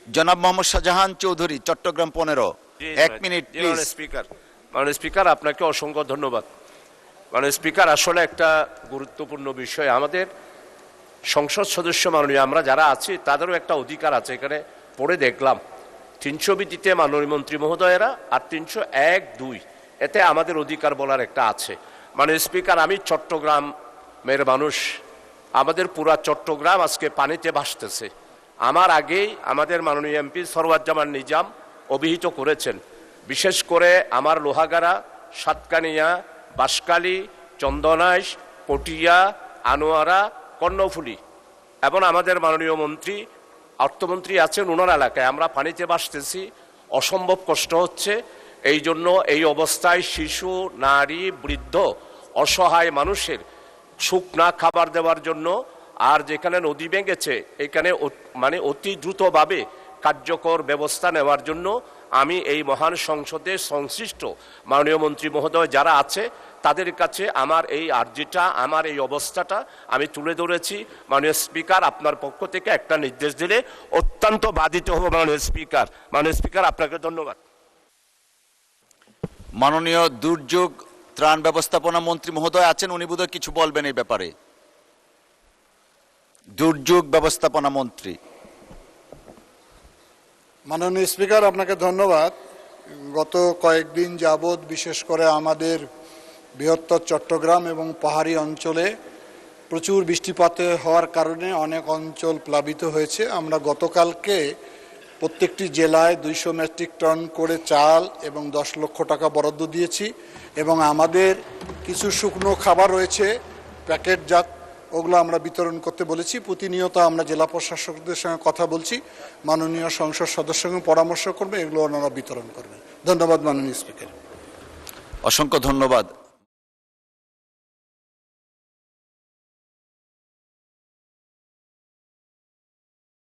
জনাব Mohammad Shahjahan Chowdhury, Chittagong 15। 1 minute please. মাননীয় speaker, আপনাকে অসংখ্য ধন্যবাদ। মাননীয় স্পিকার, আসলে একটা গুরুত্বপূর্ণ বিষয়, আমাদের সংসদ সদস্য মাননীয় আমরা যারা আছি তাদেরও একটা অধিকার আছে। এখানে পড়ে দেখলাম 300 ভিত্তিতে মাননীয় মন্ত্রী মহোদয়েরা আর 301(2) এতে আমাদের অধিকার বলার একটা আছে। মাননীয় স্পিকার, আমি চট্টগ্রামের মানুষ, আমাদের পুরা চট্টগ্রাম আজকে পানিতে ভাসতেছে। আমার আগেই আমাদের মাননীয় এমপি সরওয়াজ্জামান নিজাম অভিহিত করেছেন, বিশেষ করে আমার লোহাগাড়া, সাতকানিয়া, বাঁশখালী, চন্দনাইশ, পটিয়া, আনোয়ারা, কর্ণফুলী এবং আমাদের মাননীয় মন্ত্রী অর্থমন্ত্রী আছেন, ওনার এলাকায় আমরা পানিতে ভাসতেছি, অসম্ভব কষ্ট হচ্ছে। এই জন্য এই অবস্থায় শিশু, নারী, বৃদ্ধ, অসহায় মানুষের শুকনা খাবার দেওয়ার জন্য আর যেখানে নদী ভেঙেছে এখানে মানে অতি দ্রুতভাবে কার্যকর ব্যবস্থা নেওয়ার জন্য আমি এই মহান সংসদে সংশ্লিষ্ট মাননীয় মন্ত্রী মহোদয় যারা আছে তাদের কাছে আমার এই আর্জিটা, আমার এই অবস্থাটা আমি তুলে ধরেছি। মাননীয় স্পিকার, আপনার পক্ষ থেকে একটা নির্দেশ দিলে অত্যন্ত বাধিত হব মাননীয় স্পিকার। মাননীয় স্পিকার, আপনাকে ধন্যবাদ। মাননীয় দুর্যোগ ত্রাণ ব্যবস্থাপনা মন্ত্রী মহোদয় আছেন, উনি বোধহয় কিছু বলবেন এই ব্যাপারে। দুর্যোগ ব্যবস্থাপনা মন্ত্রী। মাননীয় স্পিকার, আপনাকে ধন্যবাদ। গত কয়েকদিন যাবৎ বিশেষ করে আমাদের বৃহত্তর চট্টগ্রাম এবং পাহাড়ি অঞ্চলে প্রচুর বৃষ্টিপাত হওয়ার কারণে অনেক অঞ্চল প্লাবিত হয়েছে। আমরা গতকালকে প্রত্যেকটি জেলায় 200 মেট্রিক টন করে চাল এবং 10 লক্ষ টাকা বরাদ্দ দিয়েছি এবং আমাদের কিছু শুকনো খাবার রয়েছে প্যাকেটজাত, ওগুলো আমরা বিতরণ করতে বলেছি। প্রতিনিয়ত আমরা জেলা প্রশাসকদের সঙ্গে কথা বলছি, মাননীয় সংসদ সদস্যের সঙ্গে পরামর্শ করবে, এগুলো ওনারা বিতরণ করবেন। ধন্যবাদ মাননীয় স্পিকার। অসংখ্য ধন্যবাদ।